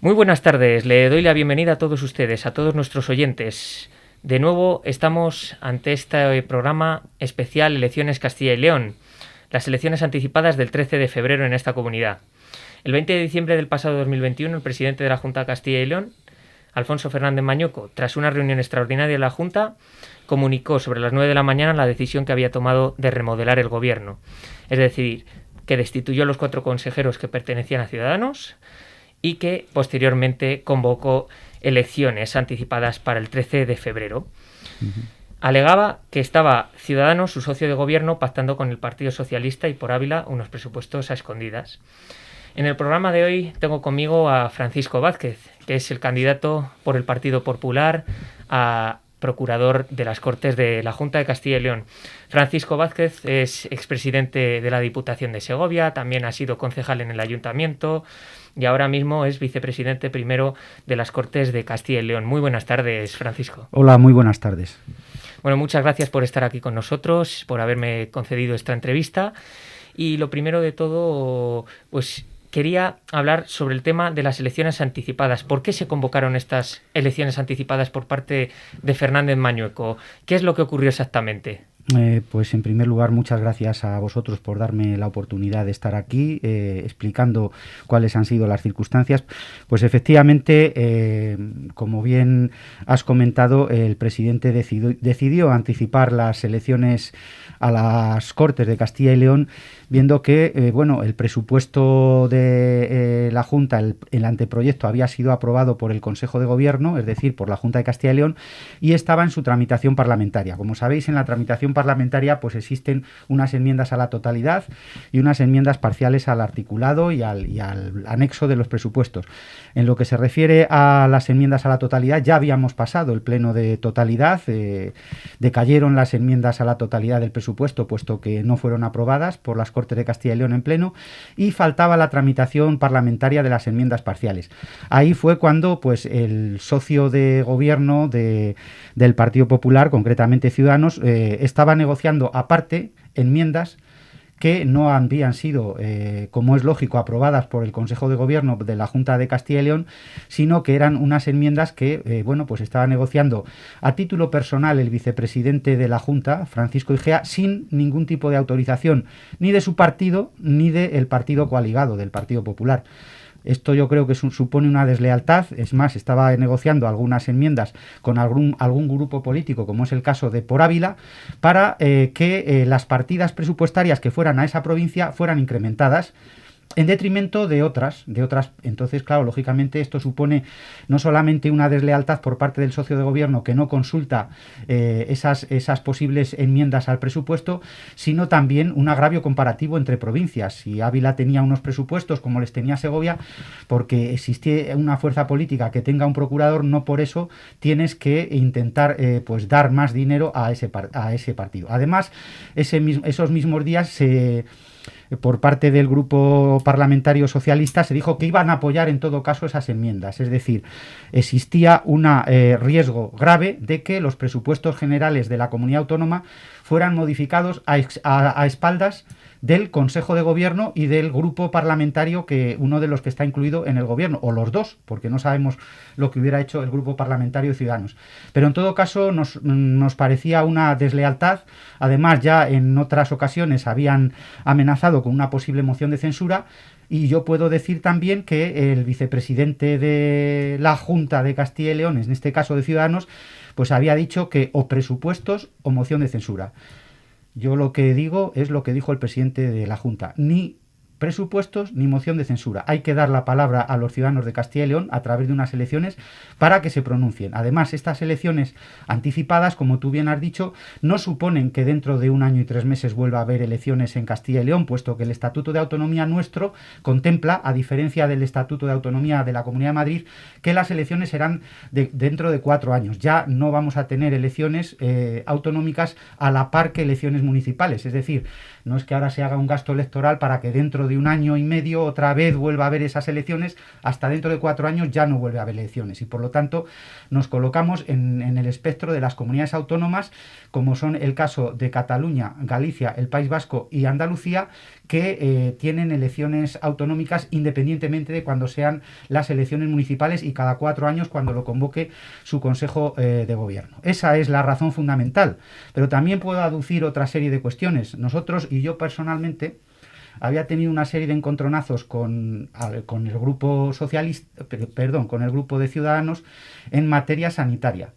Muy buenas tardes, le doy la bienvenida a todos ustedes, a todos nuestros oyentes. De nuevo estamos ante este programa especial Elecciones Castilla y León, las elecciones anticipadas del 13 de febrero en esta comunidad. El 20 de diciembre del pasado 2021, el presidente de la Junta de Castilla y León, Alfonso Fernández Mañueco, tras una reunión extraordinaria de la Junta, comunicó sobre las 9 de la mañana la decisión que había tomado de remodelar el gobierno. Es decir, que destituyó a los 4 consejeros que pertenecían a Ciudadanos y que posteriormente convocó elecciones anticipadas para el 13 de febrero. Alegaba que estaba Ciudadanos, su socio de gobierno, pactando con el Partido Socialista y por Ávila unos presupuestos a escondidas. En el programa de hoy tengo conmigo a Francisco Vázquez, que es el candidato por el Partido Popular a procurador de las Cortes de la Junta de Castilla y León. Francisco Vázquez es expresidente de la Diputación de Segovia, también ha sido concejal en el Ayuntamiento y ahora mismo es vicepresidente primero de las Cortes de Castilla y León. Muy buenas tardes, Francisco. Hola, muy buenas tardes. Bueno, muchas gracias por estar aquí con nosotros, por haberme concedido esta entrevista. Y lo primero de todo, pues quería hablar sobre el tema de las elecciones anticipadas. ¿Por qué se convocaron estas elecciones anticipadas por parte de Fernández Mañueco? ¿Qué es lo que ocurrió exactamente? Pues en primer lugar, muchas gracias a vosotros por darme la oportunidad de estar aquí explicando cuáles han sido las circunstancias. Pues efectivamente, como bien has comentado, el presidente decidió anticipar las elecciones a las Cortes de Castilla y León, viendo que el presupuesto de la Junta, el anteproyecto había sido aprobado por el Consejo de Gobierno, es decir, por la Junta de Castilla y León, y estaba en su tramitación parlamentaria. Como sabéis, en la tramitación parlamentaria pues existen unas enmiendas a la totalidad y unas enmiendas parciales al articulado y al anexo de los presupuestos. En lo que se refiere a las enmiendas a la totalidad, ya habíamos pasado el pleno de totalidad, decayeron las enmiendas a la totalidad del presupuesto, puesto que no fueron aprobadas por las Cortes de Castilla y León en pleno, y faltaba la tramitación parlamentaria de las enmiendas parciales. Ahí fue cuando pues el socio de gobierno del Partido Popular, concretamente Ciudadanos, estaba negociando aparte enmiendas que no habían sido, como es lógico, aprobadas por el Consejo de Gobierno de la Junta de Castilla y León, sino que eran unas enmiendas que, pues estaba negociando a título personal el vicepresidente de la Junta, Francisco Igea, sin ningún tipo de autorización ni de su partido ni del partido coaligado, del Partido Popular. Esto yo creo que supone una deslealtad. Es más, estaba negociando algunas enmiendas con algún grupo político, como es el caso de Por Ávila, para que las partidas presupuestarias que fueran a esa provincia fueran incrementadas en detrimento de otras. Entonces, claro, lógicamente esto supone no solamente una deslealtad por parte del socio de gobierno que no consulta esas posibles enmiendas al presupuesto, sino también un agravio comparativo entre provincias. Si Ávila tenía unos presupuestos como les tenía Segovia, porque existe una fuerza política que tenga un procurador, no por eso tienes que intentar pues dar más dinero a ese partido. Además, esos mismos días por parte del grupo parlamentario socialista se dijo que iban a apoyar en todo caso esas enmiendas. Es decir, existía un riesgo grave de que los presupuestos generales de la comunidad autónoma fueran modificados a espaldas del Consejo de Gobierno y del grupo parlamentario, que uno de los que está incluido en el Gobierno, o los dos, porque no sabemos lo que hubiera hecho el grupo parlamentario de Ciudadanos. Pero en todo caso nos parecía una deslealtad. Además, ya en otras ocasiones habían amenazado con una posible moción de censura. Y yo puedo decir también que el vicepresidente de la Junta de Castilla y León, en este caso de Ciudadanos, pues había dicho que o presupuestos o moción de censura. Yo lo que digo es lo que dijo el presidente de la Junta: ni presupuestos ni moción de censura. Hay que dar la palabra a los ciudadanos de Castilla y León a través de unas elecciones para que se pronuncien. Además, estas elecciones anticipadas, como tú bien has dicho, no suponen que dentro de 1 año y 3 meses vuelva a haber elecciones en Castilla y León, puesto que el Estatuto de Autonomía nuestro contempla, a diferencia del Estatuto de Autonomía de la Comunidad de Madrid, que las elecciones serán dentro de 4 años. Ya no vamos a tener elecciones autonómicas a la par que elecciones municipales. Es decir, no es que ahora se haga un gasto electoral para que dentro dentro de un año y medio otra vez vuelva a haber esas elecciones, hasta dentro de 4 años ya no vuelve a haber elecciones y por lo tanto nos colocamos en el espectro de las comunidades autónomas como son el caso de Cataluña, Galicia, el País Vasco y Andalucía, que tienen elecciones autonómicas independientemente de cuando sean las elecciones municipales y cada 4 años cuando lo convoque su Consejo de Gobierno. Esa es la razón fundamental, pero también puedo aducir otra serie de cuestiones. Nosotros y yo personalmente había tenido una serie de encontronazos con el grupo socialista, con el grupo de Ciudadanos en materia sanitaria.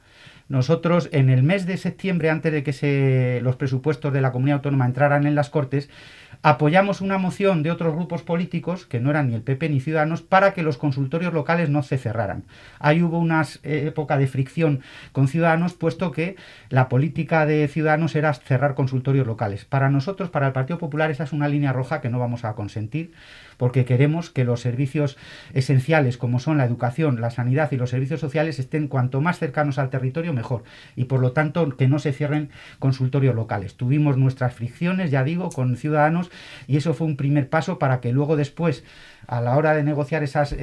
Nosotros en el mes de septiembre, antes de que los presupuestos de la comunidad autónoma entraran en las Cortes, apoyamos una moción de otros grupos políticos, que no eran ni el PP ni Ciudadanos, para que los consultorios locales no se cerraran. Ahí hubo una época de fricción con Ciudadanos, puesto que la política de Ciudadanos era cerrar consultorios locales. Para nosotros, para el Partido Popular, esa es una línea roja que no vamos a consentir, porque queremos que los servicios esenciales, como son la educación, la sanidad y los servicios sociales, estén cuanto más cercanos al territorio, mejor. Y por lo tanto, que no se cierren consultorios locales. Tuvimos nuestras fricciones, ya digo, con Ciudadanos, y eso fue un primer paso para que luego después, a la hora de negociar esas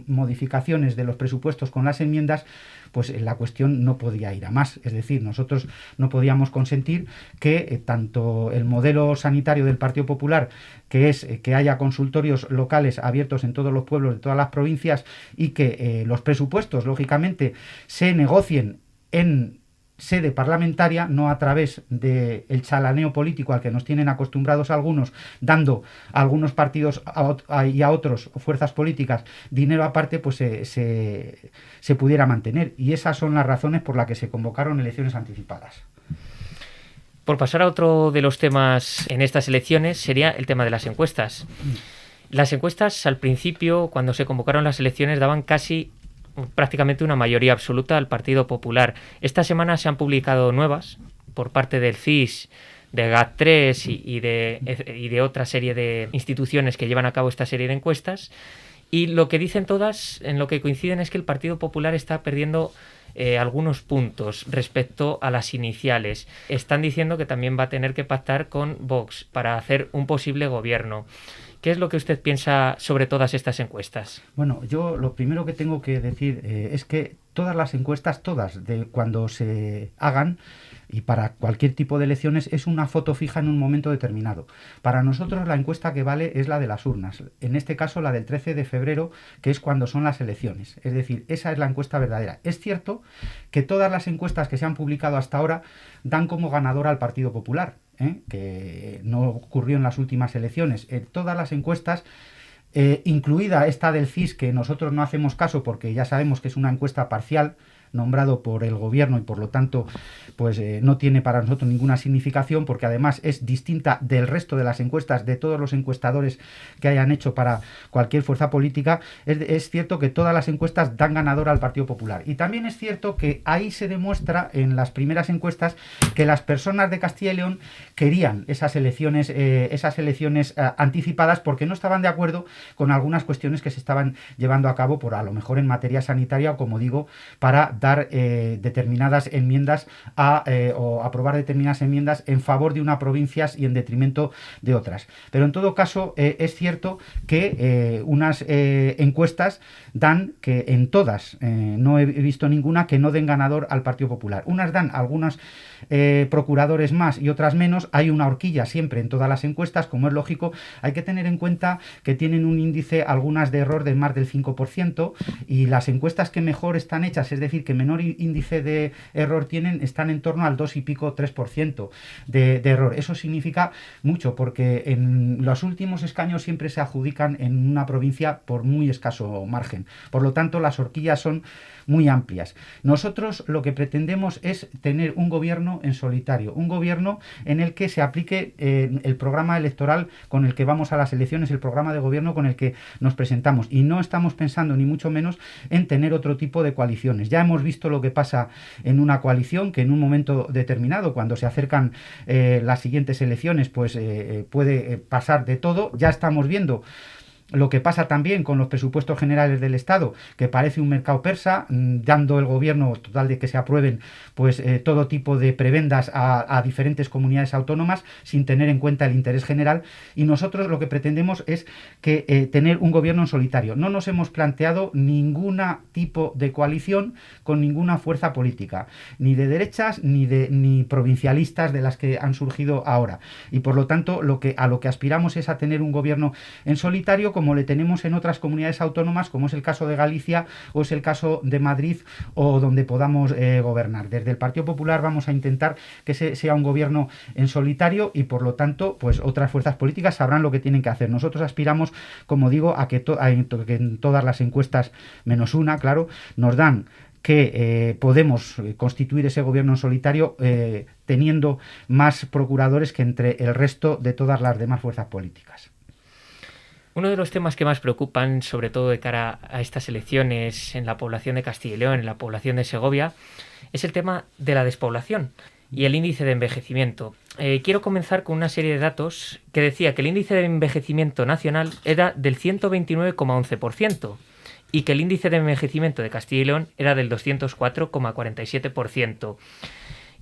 modificaciones de los presupuestos con las enmiendas, pues la cuestión no podía ir a más. Es decir, nosotros no podíamos consentir que tanto el modelo sanitario del Partido Popular, que es que haya consultorios locales abiertos en todos los pueblos de todas las provincias y que los presupuestos, lógicamente, se negocien en sede parlamentaria, no a través del chalaneo político al que nos tienen acostumbrados algunos, dando a algunos partidos y a otros fuerzas políticas dinero aparte, pues se pudiera mantener. Y esas son las razones por las que se convocaron elecciones anticipadas. Por pasar a otro de los temas en estas elecciones, sería el tema de las encuestas. Las encuestas, al principio, cuando se convocaron las elecciones, daban prácticamente una mayoría absoluta al Partido Popular. Esta semana se han publicado nuevas por parte del CIS, de GAT3 y de otra serie de instituciones que llevan a cabo esta serie de encuestas, y lo que dicen todas, en lo que coinciden, es que el Partido Popular está perdiendo algunos puntos respecto a las iniciales. Están diciendo que también va a tener que pactar con Vox para hacer un posible gobierno. ¿Qué es lo que usted piensa sobre todas estas encuestas? Bueno, yo lo primero que tengo que decir es que todas las encuestas, de cuando se hagan, y para cualquier tipo de elecciones, es una foto fija en un momento determinado. Para nosotros la encuesta que vale es la de las urnas, en este caso la del 13 de febrero, que es cuando son las elecciones. Es decir, esa es la encuesta verdadera. Es cierto que todas las encuestas que se han publicado hasta ahora dan como ganador al Partido Popular, que no ocurrió en las últimas elecciones. Todas las encuestas, incluida esta del CIS, que nosotros no hacemos caso porque ya sabemos que es una encuesta parcial, nombrado por el gobierno y por lo tanto pues no tiene para nosotros ninguna significación, porque además es distinta del resto de las encuestas de todos los encuestadores que hayan hecho para cualquier fuerza política. Es cierto que todas las encuestas dan ganador al Partido Popular, y también es cierto que ahí se demuestra en las primeras encuestas que las personas de Castilla y León querían esas elecciones anticipadas, porque no estaban de acuerdo con algunas cuestiones que se estaban llevando a cabo, por a lo mejor en materia sanitaria, o como digo, para dar determinadas enmiendas o aprobar determinadas enmiendas en favor de unas provincias y en detrimento de otras. Pero en todo caso es cierto que unas encuestas dan que en todas, no he visto ninguna que no den ganador al Partido Popular. Unas dan algunos procuradores más y otras menos. Hay una horquilla siempre en todas las encuestas, como es lógico. Hay que tener en cuenta que tienen un índice, algunas de error, de más del 5%, y las encuestas que mejor están hechas, es decir, que menor índice de error tienen, están en torno al 2 y pico, 3% de error. Eso significa mucho, porque en los últimos escaños siempre se adjudican en una provincia por muy escaso margen. Por lo tanto, las horquillas son muy amplias. Nosotros lo que pretendemos es tener un gobierno en solitario, un gobierno en el que se aplique el programa electoral con el que vamos a las elecciones, el programa de gobierno con el que nos presentamos, y no estamos pensando ni mucho menos en tener otro tipo de coaliciones. Ya hemos visto lo que pasa en una coalición, que en un momento determinado, cuando se acercan las siguientes elecciones, pues puede pasar de todo. Ya estamos viendo lo que pasa también con los presupuestos generales del Estado, que parece un mercado persa, dando el gobierno total de que se aprueben pues todo tipo de prebendas a diferentes comunidades autónomas sin tener en cuenta el interés general, y nosotros lo que pretendemos es que tener un gobierno en solitario. No nos hemos planteado ningún tipo de coalición con ninguna fuerza política, ni de derechas ni provincialistas de las que han surgido ahora, y por lo tanto a lo que aspiramos es a tener un gobierno en solitario, como le tenemos en otras comunidades autónomas, como es el caso de Galicia o es el caso de Madrid, o donde podamos gobernar. Desde el Partido Popular vamos a intentar que sea un gobierno en solitario, y por lo tanto pues otras fuerzas políticas sabrán lo que tienen que hacer. Nosotros aspiramos, como digo, a que en todas las encuestas, menos una, claro, nos dan que podemos constituir ese gobierno en solitario teniendo más procuradores que entre el resto de todas las demás fuerzas políticas. Uno de los temas que más preocupan, sobre todo de cara a estas elecciones en la población de Castilla y León, en la población de Segovia, es el tema de la despoblación y el índice de envejecimiento. Quiero comenzar con una serie de datos que decía que el índice de envejecimiento nacional era del 129,11% y que el índice de envejecimiento de Castilla y León era del 204,47%.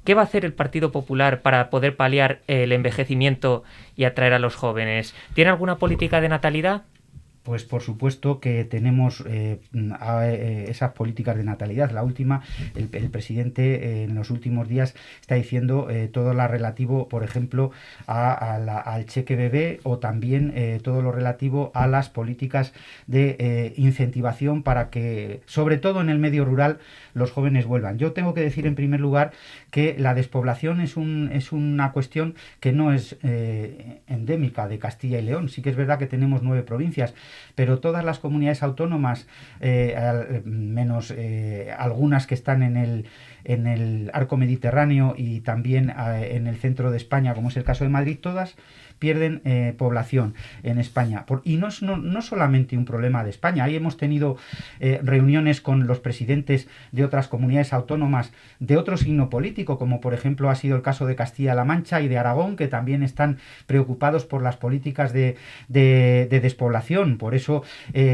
¿Qué va a hacer el Partido Popular para poder paliar el envejecimiento y atraer a los jóvenes? ¿Tiene alguna política de natalidad? Pues por supuesto que tenemos esas políticas de natalidad. La última, el presidente en los últimos días está diciendo todo lo relativo, por ejemplo, al cheque bebé, o también todo lo relativo a las políticas de incentivación para que, sobre todo en el medio rural, los jóvenes vuelvan. Yo tengo que decir en primer lugar que la despoblación es una cuestión que no es endémica de Castilla y León. Sí que es verdad que tenemos 9 provincias, pero todas las comunidades autónomas, menos algunas que están en el arco mediterráneo y también en el centro de España, como es el caso de Madrid, todas pierden población en España. Y no solamente un problema de España. Ahí hemos tenido reuniones con los presidentes de otras comunidades autónomas de otro signo político, como por ejemplo ha sido el caso de Castilla-La Mancha y de Aragón, que también están preocupados por las políticas de despoblación. Por eso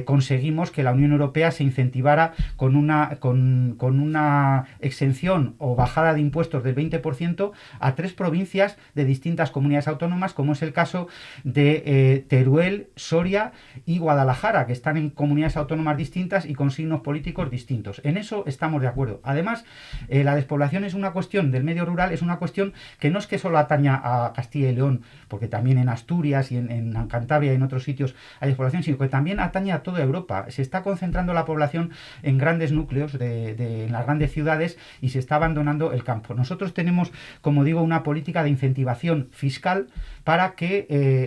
conseguimos que la Unión Europea se incentivara con una exención o bajada de impuestos del 20% a 3 provincias de distintas comunidades autónomas, como es el caso de Teruel, Soria y Guadalajara, que están en comunidades autónomas distintas y con signos políticos distintos. En eso estamos de acuerdo. Además, la despoblación es una cuestión del medio rural, es una cuestión que no es que solo ataña a Castilla y León, porque también en Asturias y en Cantabria y en otros sitios hay despoblación, sino que también atañe a toda Europa. Se está concentrando la población en grandes núcleos, en las grandes ciudades, y se está abandonando el campo. Nosotros tenemos, como digo, una política de incentivación fiscal para que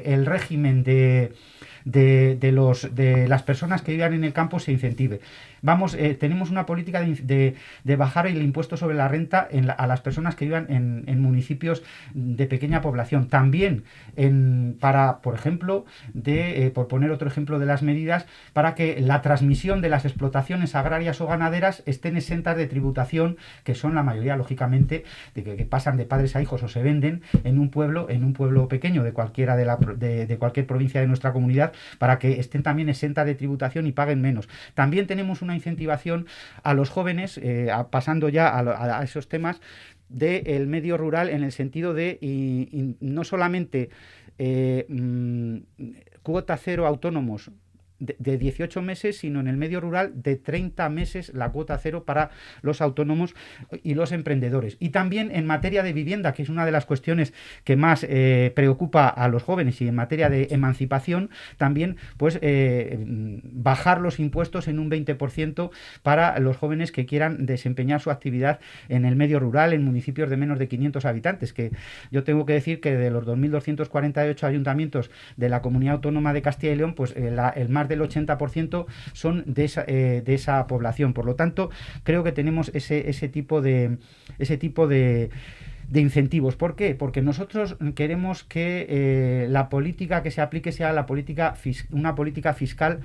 el régimen de las personas que vivan en el campo se incentive. Tenemos una política de bajar el impuesto sobre la renta a las personas que vivan en municipios de pequeña población. También por ejemplo, por poner otro ejemplo de las medidas, para que la transmisión de las explotaciones agrarias o ganaderas estén exentas de tributación, que son la mayoría, lógicamente, que pasan de padres a hijos o se venden en un pueblo pequeño de cualquiera de cualquier provincia de nuestra comunidad, para que estén también exentas de tributación y paguen menos. También tenemos una incentivación a los jóvenes, pasando ya a esos temas del medio rural, en el sentido de no solamente cuota cero autónomos de 18 meses, sino en el medio rural de 30 meses la cuota cero para los autónomos y los emprendedores. Y también en materia de vivienda, que es una de las cuestiones que más preocupa a los jóvenes, y en materia de emancipación, también pues bajar los impuestos en un 20% para los jóvenes que quieran desempeñar su actividad en el medio rural, en municipios de menos de 500 habitantes, que yo tengo que decir que de los 2.248 ayuntamientos de la Comunidad Autónoma de Castilla y León, pues el más del 80% son de esa población. Por lo tanto, creo que tenemos ese tipo de incentivos. ¿Por qué? Porque nosotros queremos que la política que se aplique sea una política fiscal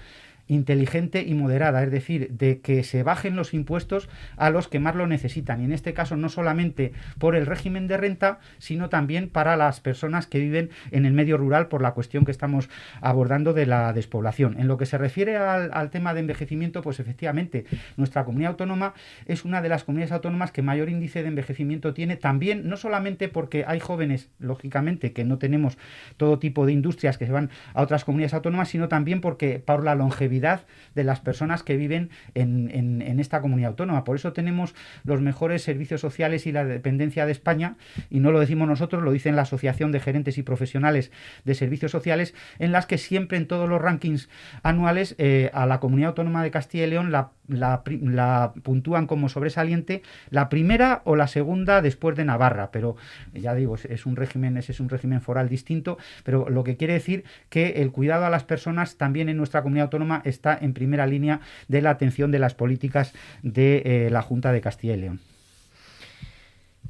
inteligente y moderada, es decir, de que se bajen los impuestos a los que más lo necesitan, y en este caso no solamente por el régimen de renta, sino también para las personas que viven en el medio rural, por la cuestión que estamos abordando de la despoblación. En lo que se refiere al tema de envejecimiento, pues efectivamente nuestra comunidad autónoma es una de las comunidades autónomas que mayor índice de envejecimiento tiene, también no solamente porque hay jóvenes, lógicamente, que no tenemos todo tipo de industrias que se van a otras comunidades autónomas, sino también porque por la longevidad de las personas que viven en esta comunidad autónoma. Por eso tenemos los mejores servicios sociales y la dependencia de España, y no lo decimos nosotros, lo dicen la Asociación de Gerentes y Profesionales de Servicios Sociales, en las que siempre en todos los rankings anuales a la comunidad autónoma de Castilla y León la puntúan como sobresaliente la primera o la segunda después de Navarra, pero ya digo, ese es un régimen foral distinto, pero lo que quiere decir que el cuidado a las personas también en nuestra comunidad autónoma está en primera línea de la atención de las políticas de la Junta de Castilla y León.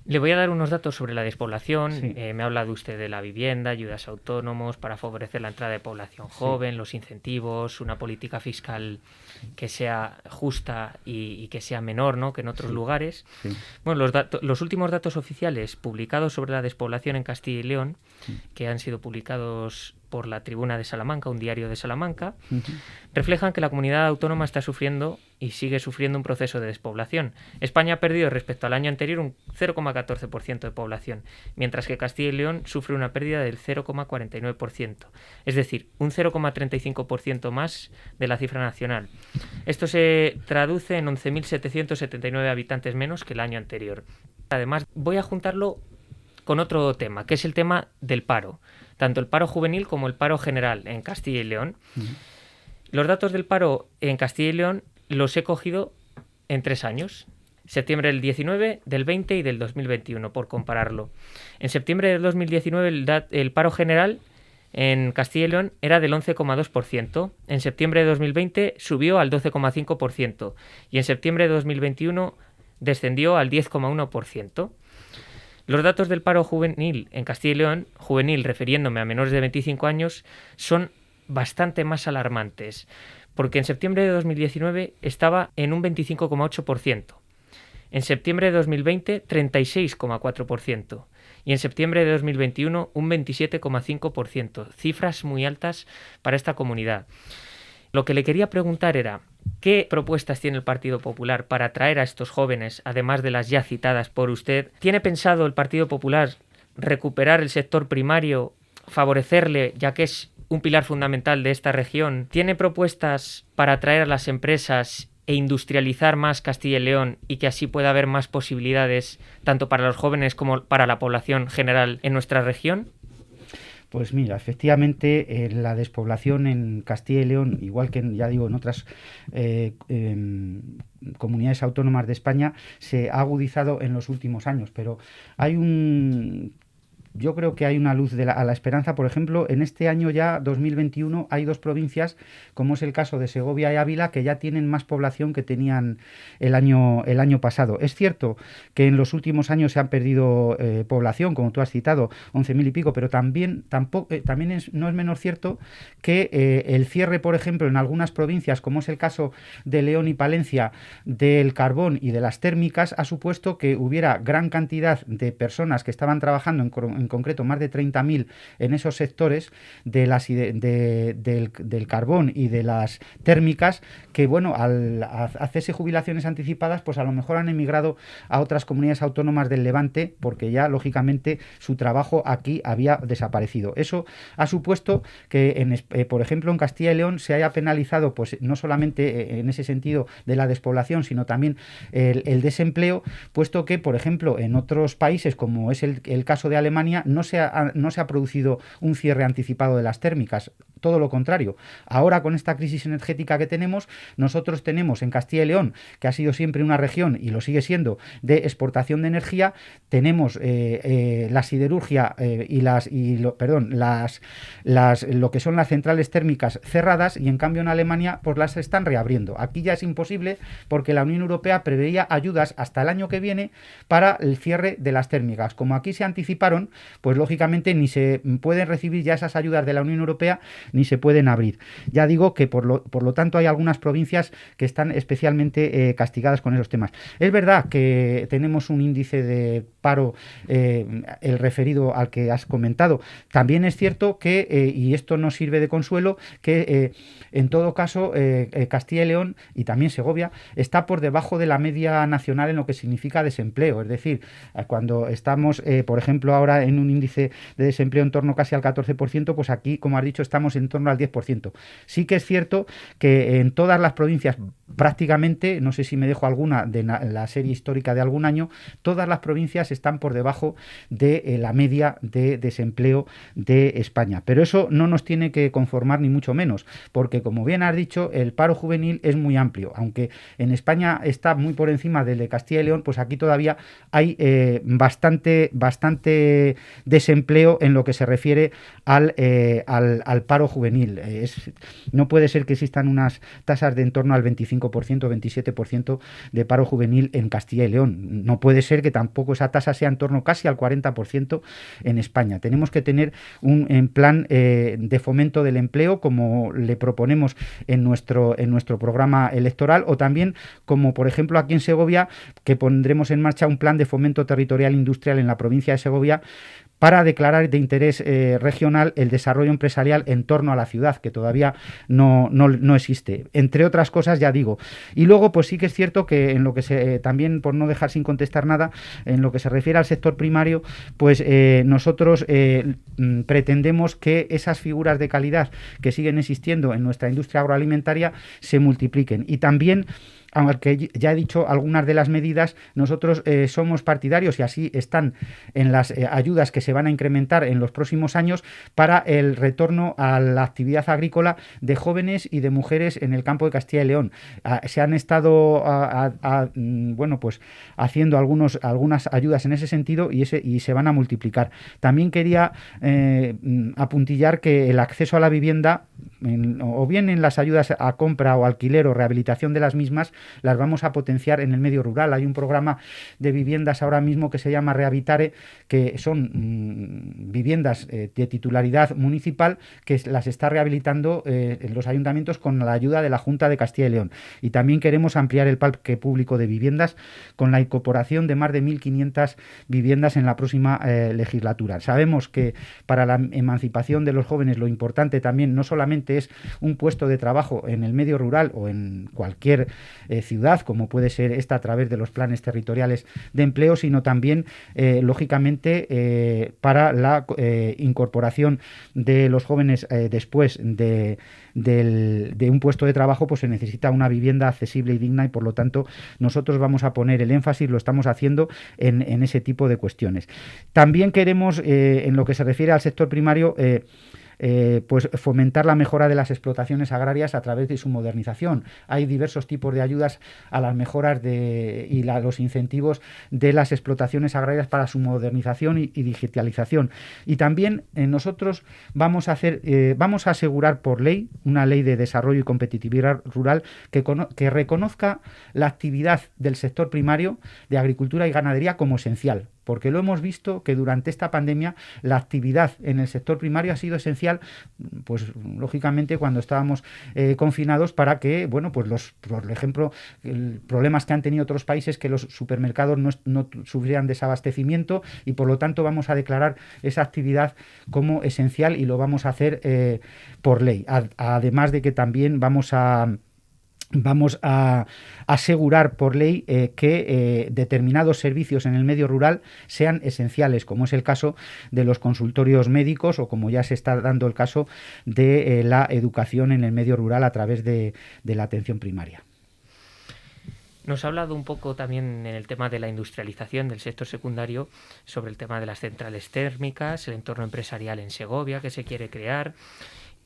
Le voy a dar unos datos sobre la despoblación. Sí. Me ha hablado usted de la vivienda, ayudas a autónomos para favorecer la entrada de población joven, los incentivos, una política fiscal que sea justa y que sea menor, ¿no?, que en otros lugares. Sí. Bueno, los últimos datos oficiales publicados sobre la despoblación en Castilla y León, que han sido publicados por la Tribuna de Salamanca, un diario de Salamanca, reflejan que la comunidad autónoma está sufriendo y sigue sufriendo un proceso de despoblación. España ha perdido respecto al año anterior un 0,14% de población, mientras que Castilla y León sufre una pérdida del 0,49%, es decir, un 0,35% más de la cifra nacional. Esto se traduce en 11.779 habitantes menos que el año anterior. Además, voy a juntarlo con otro tema, que es el tema del paro, tanto el paro juvenil como el paro general en Castilla y León. Los datos del paro en Castilla y León los he cogido en 3 años, septiembre del 19, del 20 y del 2021, por compararlo. En septiembre del 2019 el paro general en Castilla y León era del 11,2%, en septiembre de 2020 subió al 12,5% y en septiembre de 2021 descendió al 10,1%. Los datos del paro juvenil en Castilla y León, juvenil refiriéndome a menores de 25 años, son bastante más alarmantes, porque en septiembre de 2019 estaba en un 25,8%, en septiembre de 2020 36,4% y en septiembre de 2021 un 27,5%, cifras muy altas para esta comunidad. Lo que le quería preguntar era, ¿qué propuestas tiene el Partido Popular para atraer a estos jóvenes, además de las ya citadas por usted? ¿Tiene pensado el Partido Popular recuperar el sector primario, favorecerle, ya que es un pilar fundamental de esta región? ¿Tiene propuestas para atraer a las empresas e industrializar más Castilla y León y que así pueda haber más posibilidades tanto para los jóvenes como para la población general en nuestra región? Pues mira, efectivamente la despoblación en Castilla y León, igual que ya digo en otras comunidades autónomas de España, se ha agudizado en los últimos años, pero yo creo que hay una luz a la esperanza. Por ejemplo, en este año ya 2021 hay 2 provincias, como es el caso de Segovia y Ávila, que ya tienen más población que tenían el año pasado. Es cierto que en los últimos años se han perdido población, como tú has citado, 11.000 y pico, pero también no es menos cierto que el cierre, por ejemplo, en algunas provincias, como es el caso de León y Palencia, del carbón y de las térmicas, ha supuesto que hubiera gran cantidad de personas que estaban trabajando en concreto más de 30.000 en esos sectores del carbón y de las térmicas, que bueno, al hacerse jubilaciones anticipadas, pues a lo mejor han emigrado a otras comunidades autónomas del Levante, porque ya lógicamente su trabajo aquí había desaparecido. Eso ha supuesto que por ejemplo en Castilla y León se haya penalizado, pues no solamente en ese sentido de la despoblación, sino también el desempleo, puesto que por ejemplo en otros países, como es el caso de Alemania, no se ha producido un cierre anticipado de las térmicas, todo lo contrario. Ahora, con esta crisis energética que tenemos, nosotros tenemos en Castilla y León, que ha sido siempre una región y lo sigue siendo de exportación de energía, tenemos la siderurgia lo que son las centrales térmicas cerradas, y en cambio en Alemania pues las están reabriendo. Aquí ya es imposible porque la Unión Europea preveía ayudas hasta el año que viene para el cierre de las térmicas. Como aquí se anticiparon, pues lógicamente ni se pueden recibir ya esas ayudas de la Unión Europea, ni se pueden abrir. Ya digo que por lo tanto hay algunas provincias que están especialmente castigadas con esos temas. Es verdad que tenemos un índice de paro, el referido al que has comentado. También es cierto que, y esto nos sirve de consuelo, que en todo caso Castilla y León y también Segovia está por debajo de la media nacional en lo que significa desempleo. Es decir, cuando estamos, por ejemplo, ahora en un índice de desempleo en torno casi al 14%, pues aquí, como has dicho, estamos en torno al 10%. Sí que es cierto que en todas las provincias, prácticamente, no sé si me dejo alguna de la serie histórica de algún año, todas las provincias están por debajo de la media de desempleo de España. Pero eso no nos tiene que conformar ni mucho menos, porque como bien has dicho, el paro juvenil es muy amplio. Aunque en España está muy por encima del de Castilla y León, pues aquí todavía hay bastante desempleo en lo que se refiere al paro juvenil. No puede ser que existan unas tasas de en torno al 25%, 27% de paro juvenil en Castilla y León. No puede ser que tampoco esa tasa sea en torno casi al 40% en España. Tenemos que tener un plan de fomento del empleo, como le proponemos en nuestro programa electoral, o también como por ejemplo aquí en Segovia, que pondremos en marcha un plan de fomento territorial industrial en la provincia de Segovia para declarar de interés regional el desarrollo empresarial en torno a la ciudad, que todavía no existe, entre otras cosas, ya digo. Y luego, pues sí que es cierto que en lo que también, por no dejar sin contestar nada, en lo que se refiere al sector primario, pues nosotros pretendemos que esas figuras de calidad que siguen existiendo en nuestra industria agroalimentaria se multipliquen. Y también, aunque ya he dicho algunas de las medidas, nosotros somos partidarios, y así están en las ayudas que se van a incrementar en los próximos años, para el retorno a la actividad agrícola de jóvenes y de mujeres en el campo de Castilla y León. Se han estado pues haciendo algunas ayudas en ese sentido, y se van a multiplicar. También quería apuntillar que el acceso a la vivienda, o bien en las ayudas a compra o alquiler o rehabilitación de las mismas, las vamos a potenciar en el medio rural. Hay un programa de viviendas ahora mismo que se llama Rehabilitare, que son viviendas de titularidad municipal, que las está rehabilitando en los ayuntamientos con la ayuda de la Junta de Castilla y León. Y también queremos ampliar el parque público de viviendas con la incorporación de más de 1.500 viviendas en la próxima legislatura. Sabemos que para la emancipación de los jóvenes lo importante también no solamente es un puesto de trabajo en el medio rural o en cualquier ciudad, como puede ser esta a través de los planes territoriales de empleo, sino también, lógicamente, para la incorporación de los jóvenes después de un puesto de trabajo, pues se necesita una vivienda accesible y digna, y por lo tanto nosotros vamos a poner el énfasis, lo estamos haciendo en ese tipo de cuestiones. También queremos, en lo que se refiere al sector primario, pues fomentar la mejora de las explotaciones agrarias a través de su modernización. Hay diversos tipos de ayudas a las mejoras los incentivos de las explotaciones agrarias para su modernización y digitalización. Y también nosotros vamos a asegurar por ley, una ley de desarrollo y competitividad rural que reconozca la actividad del sector primario de agricultura y ganadería como esencial, porque lo hemos visto que durante esta pandemia la actividad en el sector primario ha sido esencial, pues lógicamente cuando estábamos confinados, para que, pues por ejemplo, problemas que han tenido otros países, que los supermercados no sufrieran desabastecimiento, y por lo tanto vamos a declarar esa actividad como esencial, y lo vamos a hacer por ley. Además de que también vamos a asegurar por ley que determinados servicios en el medio rural sean esenciales, como es el caso de los consultorios médicos, o como ya se está dando el caso de la educación en el medio rural a través de la atención primaria. Nos ha hablado un poco también en el tema de la industrialización del sector secundario, sobre el tema de las centrales térmicas, el entorno empresarial en Segovia que se quiere crear.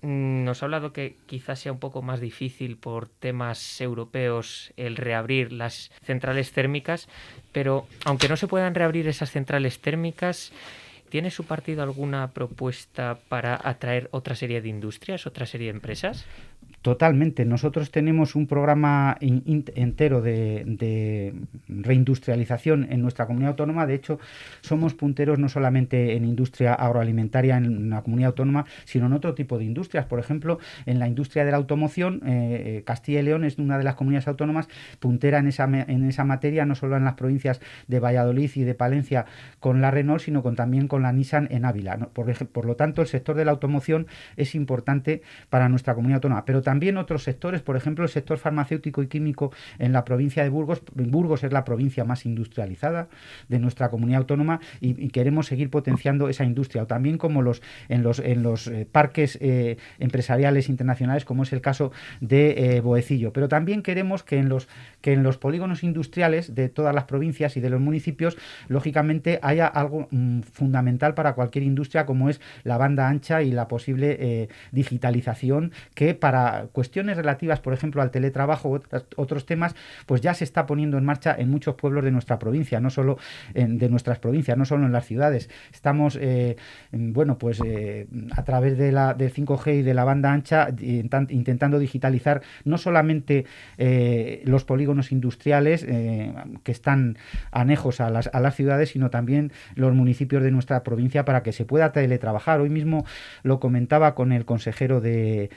Nos ha hablado que quizás sea un poco más difícil por temas europeos el reabrir las centrales térmicas, pero aunque no se puedan reabrir esas centrales térmicas, ¿tiene su partido alguna propuesta para atraer otra serie de industrias, otra serie de empresas? Totalmente. Nosotros tenemos un programa entero de reindustrialización en nuestra comunidad autónoma. De hecho, somos punteros no solamente en industria agroalimentaria en la comunidad autónoma, sino en otro tipo de industrias. Por ejemplo, en la industria de la automoción, Castilla y León es una de las comunidades autónomas puntera en esa materia, no solo en las provincias de Valladolid y de Palencia con la Renault, sino también con la Nissan en Ávila, ¿no? Por lo tanto, el sector de la automoción es importante para nuestra comunidad autónoma, pero también otros sectores, por ejemplo, el sector farmacéutico y químico en la provincia de Burgos. Burgos es la provincia más industrializada de nuestra comunidad autónoma y queremos seguir potenciando esa industria, o también como en los parques empresariales internacionales, como es el caso de Boecillo. Pero también queremos que en los polígonos industriales de todas las provincias y de los municipios, lógicamente, haya algo fundamental para cualquier industria, como es la banda ancha y la posible digitalización, que para cuestiones relativas, por ejemplo, al teletrabajo, otros temas, pues ya se está poniendo en marcha en muchos pueblos de nuestra provincia, no solo de nuestras provincias, no solo en las ciudades. Estamos, a través del 5G y de la banda ancha, intentando digitalizar no solamente los polígonos industriales que están anejos a las ciudades, sino también los municipios de nuestra provincia, para que se pueda teletrabajar. Hoy mismo lo comentaba con el consejero de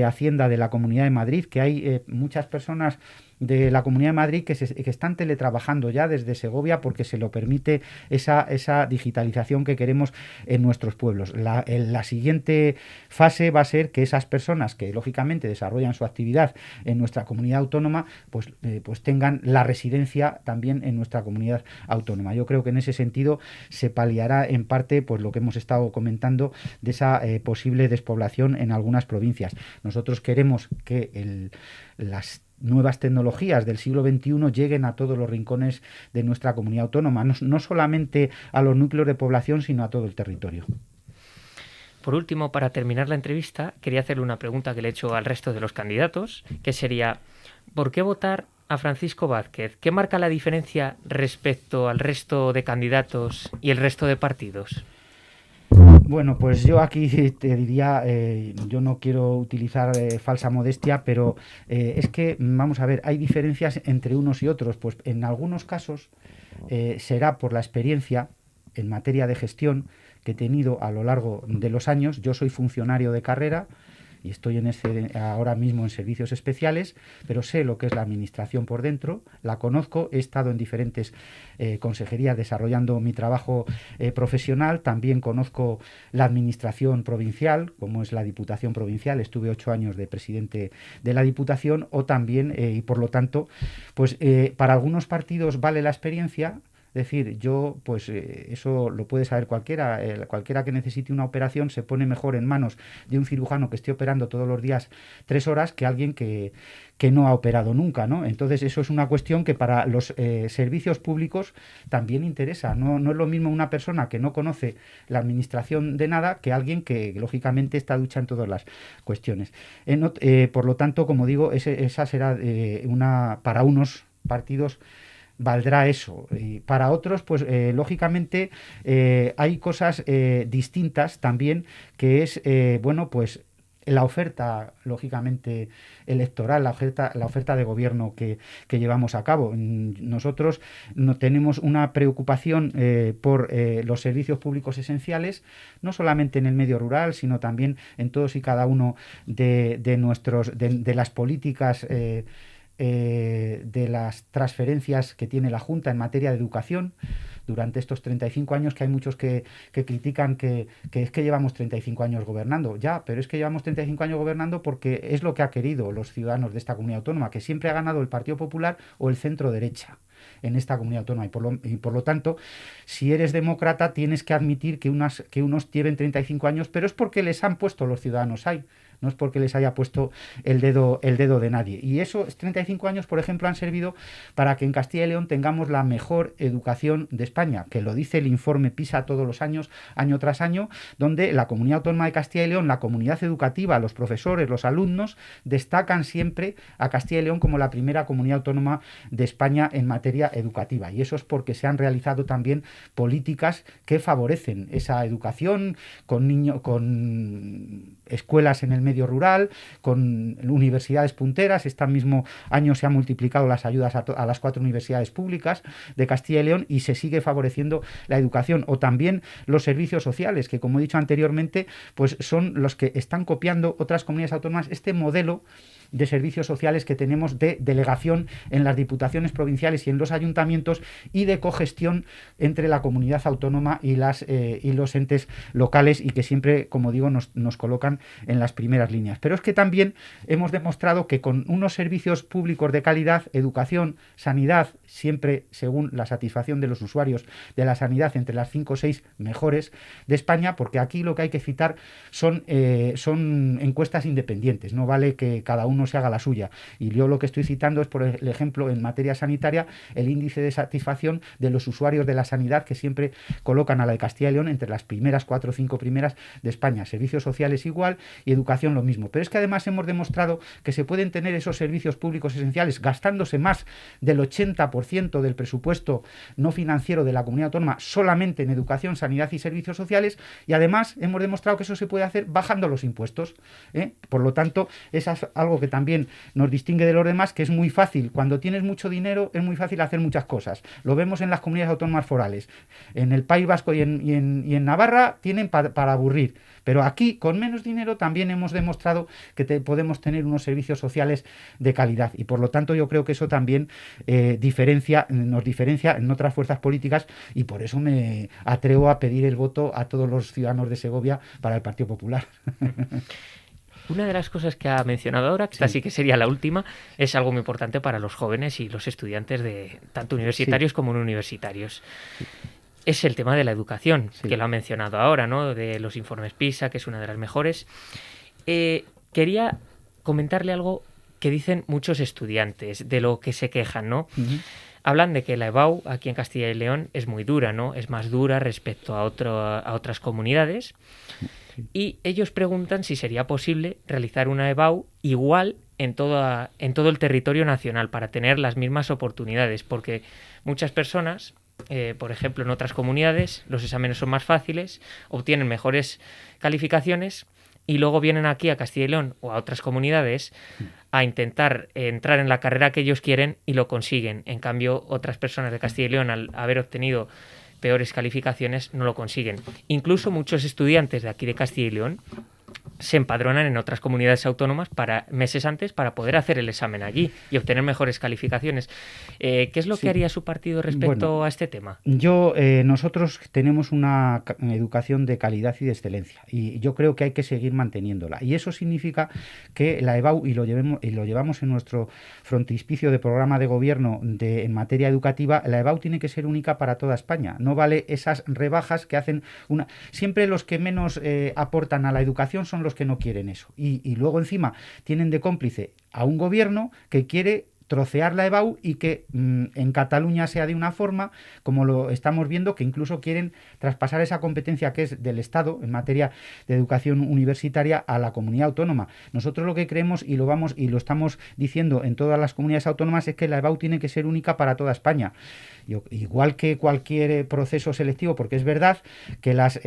Hacienda de la Comunidad de Madrid, que hay muchas personas de la Comunidad de Madrid que están teletrabajando ya desde Segovia, porque se lo permite esa digitalización que queremos en nuestros pueblos. La siguiente fase va a ser que esas personas que lógicamente desarrollan su actividad en nuestra comunidad autónoma, pues tengan la residencia también en nuestra comunidad autónoma. Yo creo que en ese sentido se paliará en parte pues lo que hemos estado comentando de esa posible despoblación en algunas provincias. Nosotros queremos que las nuevas tecnologías del siglo XXI lleguen a todos los rincones de nuestra comunidad autónoma, no solamente a los núcleos de población, sino a todo el territorio. Por último, para terminar la entrevista, quería hacerle una pregunta que le he hecho al resto de los candidatos, que sería: ¿por qué votar a Francisco Vázquez? ¿Qué marca la diferencia respecto al resto de candidatos y el resto de partidos? Bueno, pues yo aquí te diría, yo no quiero utilizar falsa modestia, pero es que, vamos a ver, hay diferencias entre unos y otros. Pues en algunos casos será por la experiencia en materia de gestión que he tenido a lo largo de los años. Yo soy funcionario de carrera y estoy ahora mismo en servicios especiales, pero sé lo que es la administración por dentro, la conozco, he estado en diferentes consejerías desarrollando mi trabajo profesional, también conozco la administración provincial, como es la Diputación Provincial, estuve 8 años de presidente de la Diputación, o también, y por lo tanto, pues para algunos partidos vale la experiencia. Es decir, eso lo puede saber cualquiera. Cualquiera que necesite una operación se pone mejor en manos de un cirujano que esté operando todos los días 3 horas que alguien que no ha operado nunca, ¿no? Entonces eso es una cuestión que para los servicios públicos también interesa. No es lo mismo una persona que no conoce la administración de nada que alguien que lógicamente está ducha en todas las cuestiones. Por lo tanto, como digo, esa será para unos partidos valdrá eso. Y para otros, pues lógicamente hay cosas distintas también, que es, pues la oferta, lógicamente, electoral, la oferta de gobierno que llevamos a cabo. Nosotros no tenemos una preocupación por los servicios públicos esenciales, no solamente en el medio rural, sino también en todos y cada uno de las políticas de las transferencias que tiene la Junta en materia de educación durante estos 35 años, que hay muchos que critican que es que llevamos 35 años gobernando. Ya, pero es que llevamos 35 años gobernando porque es lo que ha querido los ciudadanos de esta comunidad autónoma, que siempre ha ganado el Partido Popular o el centro derecha en esta comunidad autónoma, y por lo tanto, si eres demócrata, tienes que admitir que unos lleven 35 años, pero es porque les han puesto los ciudadanos ahí. No es porque les haya puesto el dedo de nadie. Y esos 35 años, por ejemplo, han servido para que en Castilla y León tengamos la mejor educación de España, que lo dice el informe PISA todos los años, año tras año, donde la Comunidad Autónoma de Castilla y León, la comunidad educativa, los profesores, los alumnos, destacan siempre a Castilla y León como la primera comunidad autónoma de España en materia educativa. Y eso es porque se han realizado también políticas que favorecen esa educación con escuelas en el medio medio rural, con universidades punteras. Este mismo año se han multiplicado las ayudas a las 4 universidades públicas de Castilla y León y se sigue favoreciendo la educación. O también los servicios sociales, que como he dicho anteriormente, pues son los que están copiando otras comunidades autónomas este modelo de servicios sociales que tenemos de delegación en las diputaciones provinciales y en los ayuntamientos y de cogestión entre la comunidad autónoma y los entes locales, y que siempre, como digo, nos colocan en las primeras líneas. Pero es que también hemos demostrado que con unos servicios públicos de calidad, educación, sanidad, siempre según la satisfacción de los usuarios de la sanidad entre las 5 o 6 mejores de España, porque aquí lo que hay que citar son encuestas independientes, no vale que cada uno se haga la suya. Y yo lo que estoy citando es, por ejemplo, en materia sanitaria, el índice de satisfacción de los usuarios de la sanidad, que siempre colocan a la de Castilla y León entre las primeras 4 o 5 primeras de España. Servicios sociales igual y educación lo mismo. Pero es que además hemos demostrado que se pueden tener esos servicios públicos esenciales gastándose más del 80% del presupuesto no financiero de la comunidad autónoma solamente en educación, sanidad y servicios sociales, y además hemos demostrado que eso se puede hacer bajando los impuestos. Por lo tanto, eso es algo que también nos distingue de los demás, que es muy fácil. Cuando tienes mucho dinero es muy fácil hacer muchas cosas. Lo vemos en las comunidades autónomas forales. En el País Vasco y en Navarra tienen para aburrir. Pero aquí, con menos dinero, también hemos demostrado que podemos tener unos servicios sociales de calidad. Y por lo tanto yo creo que eso también nos diferencia en otras fuerzas políticas, y por eso me atrevo a pedir el voto a todos los ciudadanos de Segovia para el Partido Popular. Una de las cosas que ha mencionado ahora, que esta sí que sería la última, es algo muy importante para los jóvenes y los estudiantes de tanto universitarios como no universitarios. Sí. Es el tema de la educación, que lo ha mencionado ahora, ¿no? De los informes PISA, que es una de las mejores. Quería comentarle algo que dicen muchos estudiantes, de lo que se quejan, ¿no? Uh-huh. Hablan de que la EBAU aquí en Castilla y León es muy dura, ¿no? Es más dura respecto a otras comunidades. Y ellos preguntan si sería posible realizar una EBAU igual en todo el territorio nacional para tener las mismas oportunidades, porque muchas personas, por ejemplo, en otras comunidades los exámenes son más fáciles, obtienen mejores calificaciones y luego vienen aquí a Castilla y León o a otras comunidades a intentar entrar en la carrera que ellos quieren y lo consiguen. En cambio, otras personas de Castilla y León, al haber obtenido peores calificaciones, no lo consiguen. Incluso muchos estudiantes de aquí de Castilla y León se empadronan en otras comunidades autónomas meses antes para poder hacer el examen allí y obtener mejores calificaciones. ¿Qué es lo que haría su partido respecto a este tema? Nosotros tenemos una educación de calidad y de excelencia, y yo creo que hay que seguir manteniéndola. Y eso significa que la EBAU, y lo llevamos en nuestro frontispicio de programa de gobierno en materia educativa, la EBAU tiene que ser única para toda España. No vale esas rebajas que hacen siempre los que menos aportan a la educación son los que no quieren eso. Y luego encima tienen de cómplice a un gobierno que quiere trocear la EBAU y que en Cataluña sea de una forma, como lo estamos viendo, que incluso quieren traspasar esa competencia que es del Estado en materia de educación universitaria a la comunidad autónoma. Nosotros lo que creemos, y lo estamos diciendo en todas las comunidades autónomas, es que la EBAU tiene que ser única para toda España. Igual que cualquier proceso selectivo, porque es verdad que las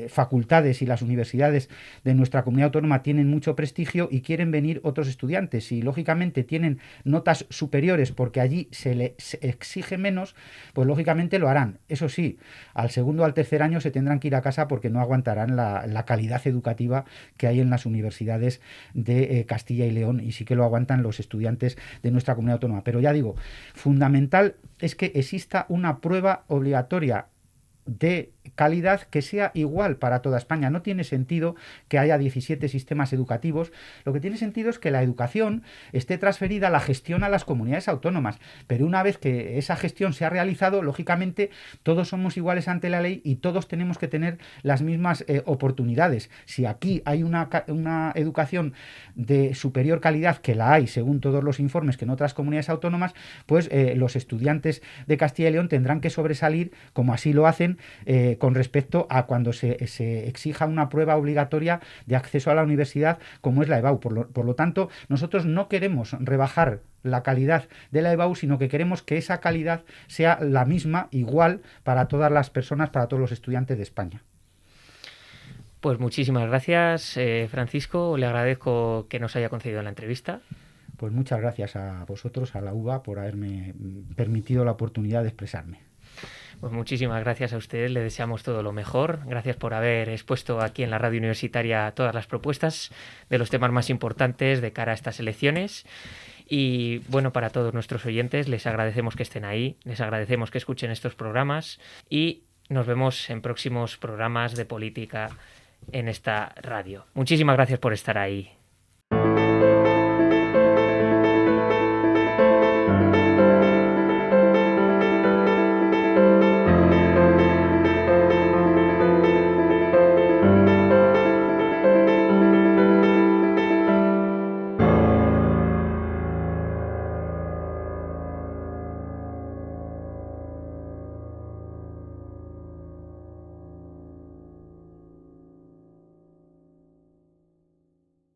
facultades y las universidades de nuestra comunidad autónoma tienen mucho prestigio y quieren venir otros estudiantes, y lógicamente tienen notas superiores porque allí se les exige menos, pues lógicamente lo harán. Eso sí, al segundo o al tercer año se tendrán que ir a casa porque no aguantarán la calidad educativa que hay en las universidades de Castilla y León, y sí que lo aguantan los estudiantes de nuestra comunidad autónoma. Pero ya digo, fundamental es que exista una prueba obligatoria de calidad que sea igual para toda España. No tiene sentido que haya 17 sistemas educativos. Lo que tiene sentido es que la educación esté transferida a la gestión a las comunidades autónomas, pero una vez que esa gestión se ha realizado, lógicamente todos somos iguales ante la ley y todos tenemos que tener las mismas oportunidades. Si aquí hay una educación de superior calidad, que la hay según todos los informes que en otras comunidades autónomas, pues los estudiantes de Castilla y León tendrán que sobresalir, como así lo hacen, con respecto a cuando se exija una prueba obligatoria de acceso a la universidad como es la EBAU. Por lo tanto, nosotros no queremos rebajar la calidad de la EBAU, sino que queremos que esa calidad sea la misma, igual, para todas las personas, para todos los estudiantes de España. Pues muchísimas gracias, Francisco. Le agradezco que nos haya concedido la entrevista. Pues muchas gracias a vosotros, a la UBA, por haberme permitido la oportunidad de expresarme. Pues muchísimas gracias a ustedes, le deseamos todo lo mejor. Gracias por haber expuesto aquí en la radio universitaria todas las propuestas de los temas más importantes de cara a estas elecciones. Y bueno, para todos nuestros oyentes les agradecemos que estén ahí, les agradecemos que escuchen estos programas y nos vemos en próximos programas de política en esta radio. Muchísimas gracias por estar ahí.